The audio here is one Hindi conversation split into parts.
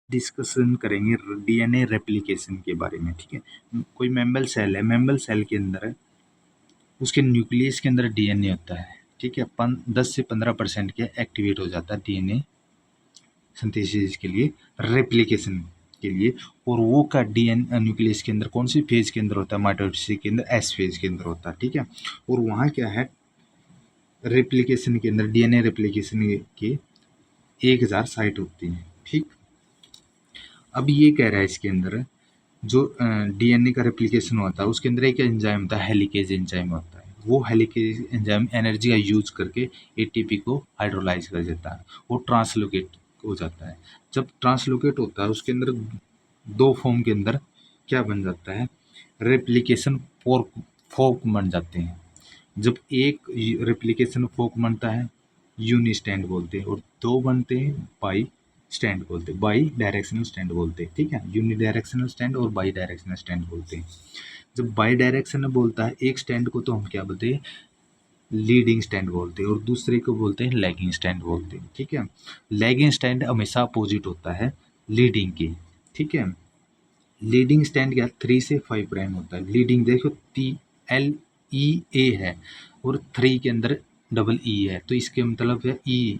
डिस्कशन करेंगे डीएनए रेप्लिकेशन के बारे में। ठीक है, कोई मेम्बल सेल है, मेम्बल सेल के अंदर उसके न्यूक्लियस के अंदर डीएनए होता है। ठीक है, 10 से 15% के एक्टिवेट हो जाता है डीएनए सिंथेसिस के लिए, रेप्लिकेशन के लिए। और वो का डीएनए न्यूक्लियस के अंदर कौन सी फेज के अंदर होता है? माइटोसिस के अंदर एस फेज के अंदर होता है। ठीक है, और वहाँ क्या है, रेप्लिकेशन के अंदर डीएनए रेप्लिकेशन के 1000 साइट होती हैं। ठीक, अब ये कह रहा है इसके अंदर जो डीएनए का रेप्लिकेशन होता है उसके अंदर एक एंजाइम होता है, हेलिकेज एंजाइम होता है। वो हेलिकेज एंजाइम एनर्जी का यूज करके एटीपी को हाइड्रोलाइज कर देता है, वो ट्रांसलोकेट हो जाता है। जब ट्रांसलोकेट होता है उसके अंदर दो फॉर्म के अंदर क्या बन जाता है, रेप्लिकेशन फोर्क बन जाते हैं। जब एक रेप्लिकेशन फोर्क बनता है यूनि स्टैंड बोलते हैं, और दो बनते हैं बाई स्टैंड बोलते हैं, बाई डायरेक्शनल स्टैंड बोलते हैं। ठीक है, यूनि डायरेक्शनल स्टैंड और बाई डायरेक्शनल स्टैंड बोलते हैं। जब बाई डायरेक्शनल बोलता है एक स्टैंड को, तो हम क्या बोलते हैं, लीडिंग स्टैंड बोलते हैं, और दूसरे को बोलते हैं लैगिंग स्टैंड बोलते हैं। ठीक है, लैगिंग स्टैंड हमेशा अपोजिट होता है लीडिंग के। ठीक है, लीडिंग स्टैंड क्या 3 से 5 प्राइम होता है। लीडिंग देखो LEA है और 3 के अंदर डबल ई है, तो इसके मतलब है ई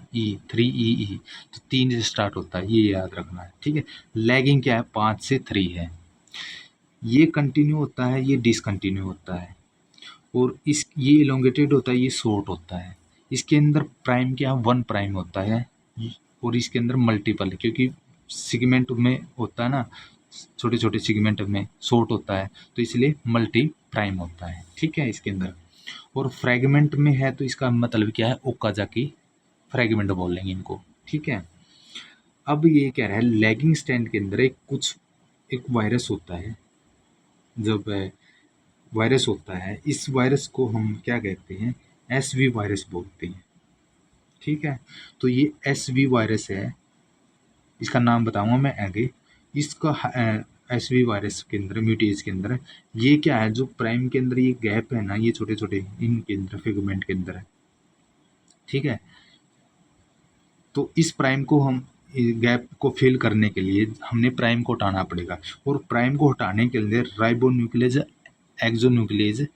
3EE, तो 3 से स्टार्ट होता है, ये याद रखना है। ठीक है, लैगिंग क्या है 5 से 3 है। ये कंटिन्यू होता है, ये डिसकंटिन्यू होता है, और ये इलोंगेटेड होता है, ये शॉर्ट होता है। इसके अंदर प्राइम क्या 1 प्राइम होता है, और इसके अंदर मल्टीपल है, क्योंकि सेगमेंट में होता है ना, छोटे छोटे सेगमेंट में शॉर्ट होता है, तो इसलिए मल्टी प्राइम होता है। ठीक है, इसके अंदर और फ्रैगमेंट में है, तो इसका मतलब क्या है, ओकाजाकी फ्रैगमेंट बोल लेंगे इनको। ठीक है, अब ये कह रहा है लैगिंग स्टैंड के अंदर एक वायरस होता है। जब वायरस होता है, इस वायरस को हम क्या कहते हैं, SV वायरस बोलते हैं। ठीक है, तो ये SV वायरस है, इसका नाम बताऊंगा मैं आगे। इसका SV वायरस के अंदर, म्यूटेज के अंदर ये क्या है, जो प्राइम के अंदर ये गैप है ना, ये छोटे छोटे इनके अंदर फिगमेंट के अंदर है। ठीक है, तो इस प्राइम को हम गैप को फिल करने के लिए हमने प्राइम को हटाना पड़ेगा, और प्राइम को हटाने के लिए राइबोन्यूक्लियेज, एक्सोन्यूक्लियेज,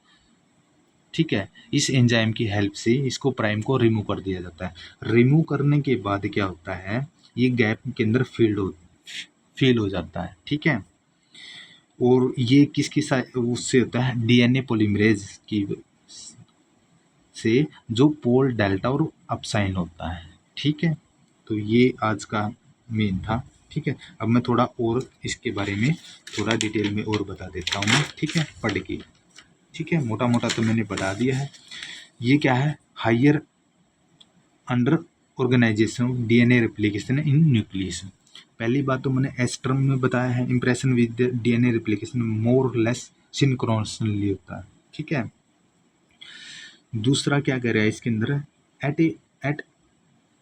ठीक है, इस एंजाइम की हेल्प से इसको प्राइम को रिमूव कर दिया जाता है। रिमूव करने के बाद क्या होता है, ये गैप के अंदर फिल हो जाता है। ठीक है, और ये किसकी उससे होता है, डीएनए पॉलीमरेज की से, जो पोल डेल्टा और अपसाइन होता है। ठीक है, तो ये आज का मेन था। ठीक है, अब मैं थोड़ा और इसके बारे में थोड़ा डिटेल में और बता देता हूँ। ठीक है, पढ़ के। ठीक है, मोटा मोटा तो मैंने बता दिया है। ये क्या है, higher under organisation of DNA replication in nucleus. पहली बात तो मैंने एस टर्म में बताया है, impression with DNA replication more less synchronously होता है। ठीक है, दूसरा क्या कह रहा है इसके अंदर, at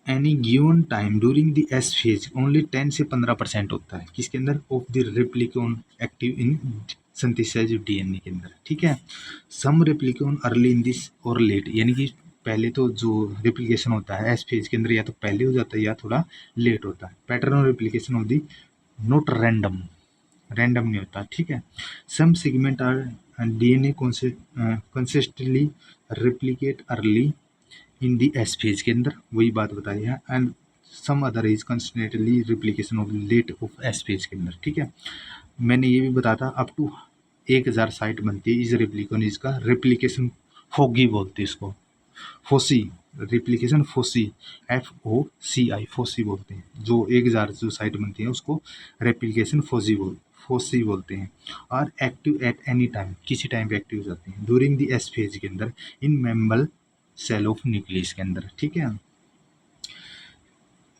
any given time during the S phase only 10 से 15% होता है, किसके अंदर, of the replicon active in synthesise DNA के अंदर। ठीक है, some replicon early in this और लेट, यानी कि पहले तो जो रेप्लिकेशन होता है एस फेज के अंदर या तो पहले हो जाता है या थोड़ा लेट होता है। Pattern of replication of the not random, random नहीं होता। ठीक है, some segment are DNA consistently replicate early in the S phase के अंदर, वही बात बताई है, and some other is constantly replication of late of S phase के अंदर। ठीक है, मैंने ये भी बताया था अप टू 1000 साइट बनती है इस रेप्लिकन, इसका रेप्लिकेशन फोगी बोलते हैं इसको, foci, replication foci, FOCI foci बोलते हैं। जो 1000 जो साइट बनती है उसको रेप्लिकेशन फोसी बोलते हैं। और एक्टिव एट एनी टाइम, किसी टाइम पे एक्टिव हो जाते हैं ड्यूरिंग द एस फेज के अंदर इन मेम्बल सेल ऑफ न्यूक्लियस के अंदर। ठीक है,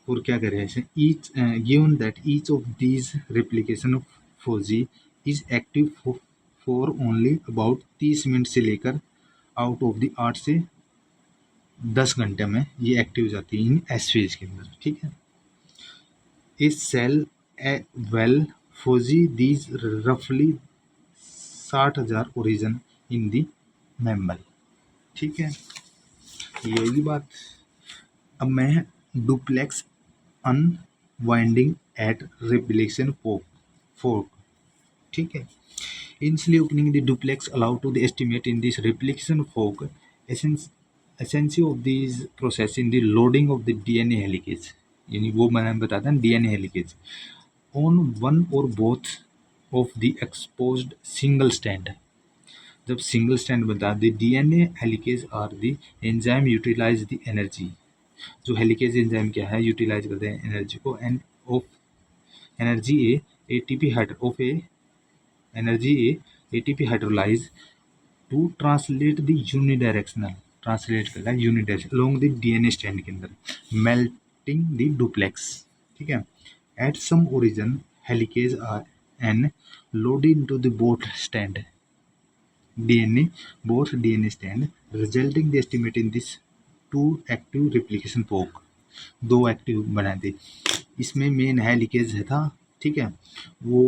और क्या करें ऐसे, each given that each of these replication of Fauji is active for only about 30 minute से लेकर आउट ऑफ द 8 से 10 घंटे में ये एक्टिव हो जाती है इन एस फेज के अंदर। ठीक है, इस सेल वेल फोजी दीज रफली 60,000 ओरिजन इन दी मेम्बल। ठीक है, यही बात। अब मैं duplex unwinding at replication fork. ठीक है, initially opening the duplex allow to the estimate in this replication fork essence of these process in the loading of the DNA helicase, यानी वो मैंने बताया था DNA helicase on one or both of the exposed single strand. जब सिंगल स्टैंड बनता है, the DNA helicase are the enzyme utilise the energy. जो हेलिकेज एंजाइम क्या है, यूटिलाइज करते हैं एनर्जी को, and of energy a ATP of a energy a ATP hydrolyse to translate the unidirectional, translate करता है unidirection along the DNA strand के अंदर, मेल्टिंग द डुप्लेक्स. ठीक है, at some origin helicase are an loaded into the both strand DNA, both DNA stand, resulting the estimate in this two active replication fork. दो एक्टिव बना दी, इसमें मेन है लीकेज है था. ठीक है, वो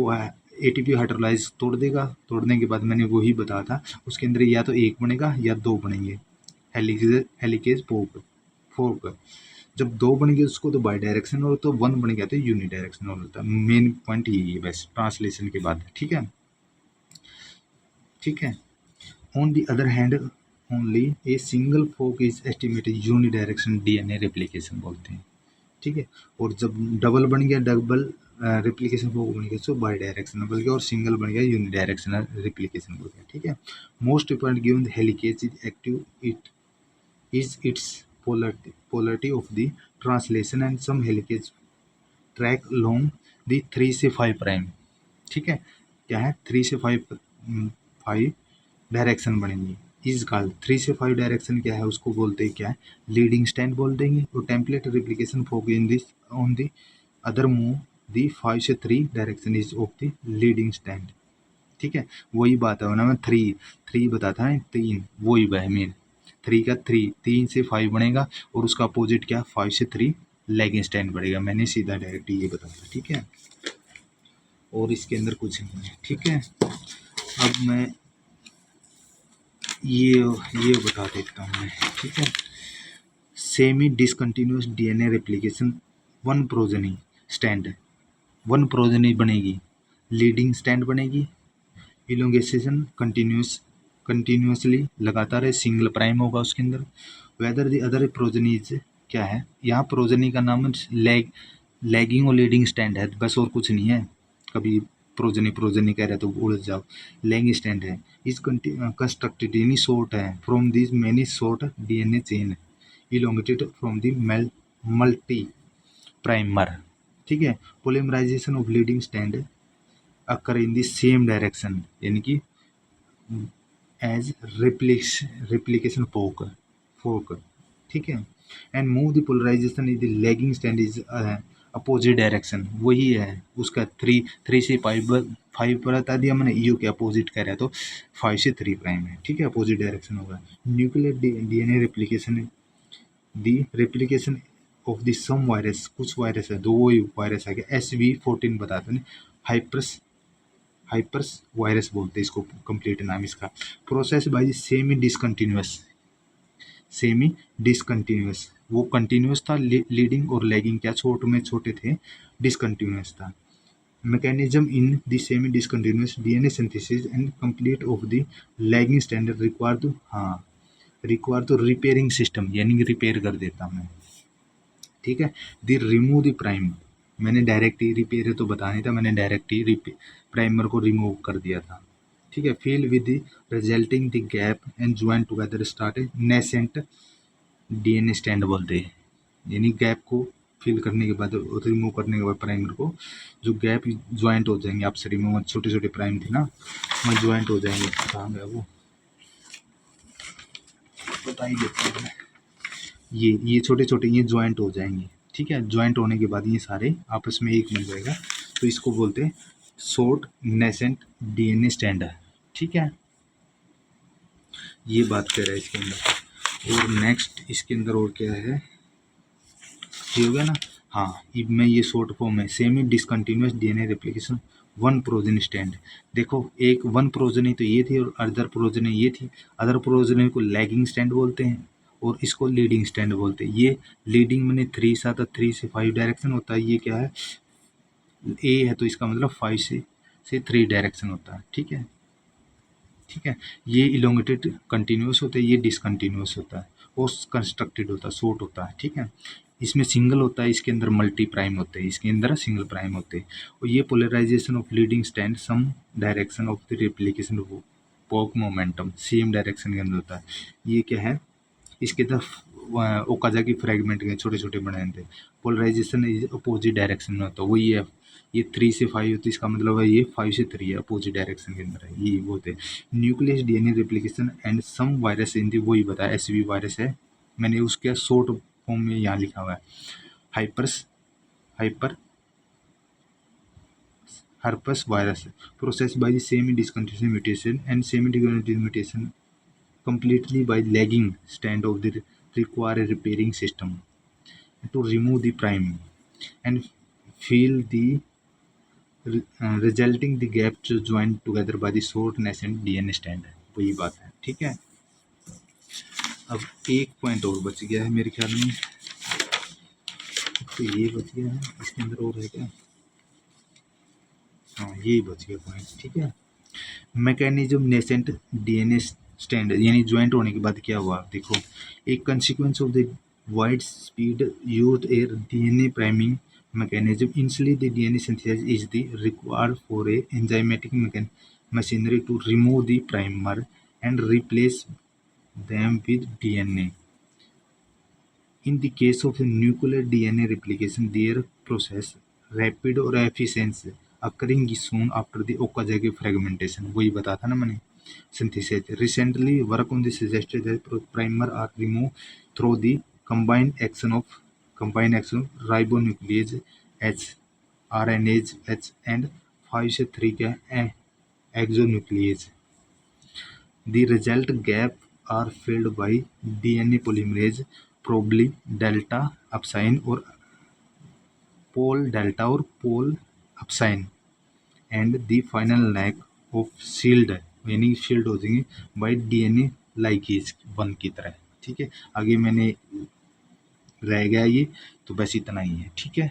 एटीपी हाइड्रोलाइज तोड़ देगा, तोड़ने के बाद मैंने वही बताया था उसके अंदर या तो एक बनेगा या दो बनेंगे हेलिकेज फोर्क. जब दो बन गए उसको तो बाई डायरेक्शन और तो वन बन गया तो यूनि डायरेक्शनल होता है. मेन पॉइंट यही है बस ट्रांसलेशन के बाद. ठीक है, ठीक है. On the other hand, only a single fork is estimated unidirectional DNA replication बोलते हैं. ठीक है, और जब डबल बन गया, डबल रिप्लिकेशन फोक बन गया तो बाई डायरेक्शनल बोल गया, और सिंगल बन गया यूनिडायरेक्शनल रिप्लिकेशन बोल गया. ठीक है, most important given the helicase is active it is it's polarity of the translation and some helicages track along the 3 से 5 प्राइम. ठीक है, क्या है 3 से 5 डायरेक्शन बनेंगी. इज कॉल्ड 3 से 5 डायरेक्शन क्या है, उसको बोलते हैं क्या है, लीडिंग स्टैंड बोल देंगे. और template replication fork in this on the other move the 5 से 3 direction is of the leading strand. ठीक है, वही बात है ना, मैं 3 बताता है 3, वही है मेन 3 का 3 से 5 बनेगा, और उसका अपोजिट क्या 5 से 3 लेगिंग स्टैंड बढ़ेगा. मैंने सीधा डायरेक्ट ये बताया. ठीक है, और इसके अंदर कुछ नहीं है. ठीक है, अब मैं ये बता देता हूँ मैं. ठीक है, semi discontinuous DNA replication one progeny stand, one progeny बनेगी, लीडिंग स्टैंड बनेगी, इलोंगेशन कंटिन्यूसली लगातार है, सिंगल प्राइम होगा उसके अंदर. वेदर द अदर प्रोजेनीज क्या है, यहाँ प्रोजेनी का नाम लैगिंग और लीडिंग स्टैंड है बस, और कुछ नहीं है. कभी प्रोजेनी कह रहे तो उड़ जाओ, लैगिंग स्टैंड है. इज कंस्ट्रक्टेड यानी शॉर्ट है from this many short DNA chain elongated from the multi primer. ठीक है, polymerisation of leading strand occur in the same direction, यानी कि एज replication fork. ठीक है, and move the polarisation is the lagging strand is opposite direction. वही है उसका 3 से 5 पर बता दिया मैंने, यू के अपोजिट कह रहा है तो 5 से 3 प्राइम है. ठीक है, अपोजिट डायरेक्शन होगा. Nuclear DNA replication, the replication of the some virus, कुछ वायरस है, दो वायरस आ गया, SV14 बताते हैं, हाइपर्स वायरस बोलते हैं इसको, कंप्लीट नाम इसका. प्रोसेस बाय सेमी डिसकंटिन्यूस, वो कंटिन्यूस था, लीडिंग और लैगिंग क्या छोटे थे, डिसकंटिन्यूस था. Mechanism in the semi discontinuous DNA synthesis and complete of the lagging standard require to repairing system, यानी रिपेयर कर देता मैं. ठीक है, द रिमूव द प्राइम, मैंने डायरेक्ट ही रिपेयर तो बता नहीं था, मैंने डायरेक्ट ही प्राइमर को रिमूव कर दिया था. ठीक है, fill with the resulting the gap and join together start nascent DNA stand बोलते हैं, यानी गैप को फिल करने के बाद, रिमूव करने के बाद प्राइमर को, जो गैप ज्वाइंट हो जाएंगे आपसे रिमूव, छोटे छोटे प्राइम थे ना, मैं ज्वाइंट हो जाएंगे. कहाँ गया वो, बता ही देता हूँ मैं. ये छोटे छोटे ये ज्वाइंट हो जाएंगे. ठीक है, ज्वाइंट होने के बाद ये सारे आपस में एक मिल जाएगा, तो इसको बोलते हैं शॉर्ट नेसेंट डीएनए स्टैंड. ठीक है, ये बात कर रहा है इसके अंदर. और नेक्स्ट इसके अंदर और क्या है, ये हो गया ना. हाँ, मैं ये शॉर्ट फॉर्म है, semi discontinuous DNA replication one progeny stand. देखो, एक वन प्रोजेनी तो ये थी और अदर प्रोजेनी ये थी. अदर प्रोजेनी को लैगिंग स्टैंड बोलते हैं और इसको लीडिंग स्टैंड बोलते हैं. ये लीडिंग मैंने 3 से 5 डायरेक्शन होता है, ये क्या है ए है तो इसका मतलब 5 से 3 डायरेक्शन होता है, ठीक है। ठीक है, ये इलोंगेटेड कंटिन्यूस होता है, ये डिसकंटिन्यूस होता है, और कंस्ट्रक्टेड होता है, शॉर्ट होता है, ठीक है। इसमें सिंगल होता है, इसके अंदर मल्टी प्राइम होते हैं, इसके अंदर सिंगल प्राइम होते हैं। और ये polarization of leading stand some direction of the replication of poke momentum same direction के अंदर होता है। ये क्या है, इसके तरफ ओकाजाकी फ्रेगमेंट के छोटे छोटे बनाए थे। पोलराइजेशन इज अपोजिट डायरेक्शन में होता है, वही है। ये 3 से 5 होती है, इसका मतलब है ये 5 से 3 है, अपोजिट डायरेक्शन के अंदर है, ये वो होते हैं। Nucleus DNA replication and some virus in the, वही बताया एसवी वायरस है, मैंने उसके शॉर्ट फॉर्म में यहाँ लिखा हुआ है, हाइपर्स hyper herpes virus processed by the semi-discontinuous mutation and semi-discontinuous mutation completely by lagging stand of the require a repairing system to remove the prime and fill the resulting the gap to join together by the short nascent DNA strand। वही बात है, ठीक है। अब एक पॉइंट और बच गया है मेरे ख्याल में, तो ये बच गया है, इसके अंदर और है क्या, हाँ ये बच गया पॉइंट, ठीक है। मैकेनिज्म नेसेंट डीएनए स्टैंड यानी ज्वाइंट होने के बाद क्या हुआ, देखो, एक consequence of the wide speed used A DNA priming mechanism. Initially, the DNA synthesis is the required for a enzymatic machinery to remove the primer and replace them with DNA. In the case of nuclear DNA replication, their process rapid or efficient, occurring soon after the Okazaki fragmentation. वही बताया था ना मैंने, synthesis. Recently, work on this suggested that primer are removed through the combined action of ribonuclease H, RNase H and 5 से 3 का exonuclease. The result gap are filled by DNA polymerase, probably delta upsilon or pol delta or pol upsilon, and the final lack of shield यानी शील्ड हो जाएंगे बाई डीएनए लाइगेज 1 की तरह, ठीक है। आगे मैंने रह गया ये, तो बस इतना ही है, ठीक है।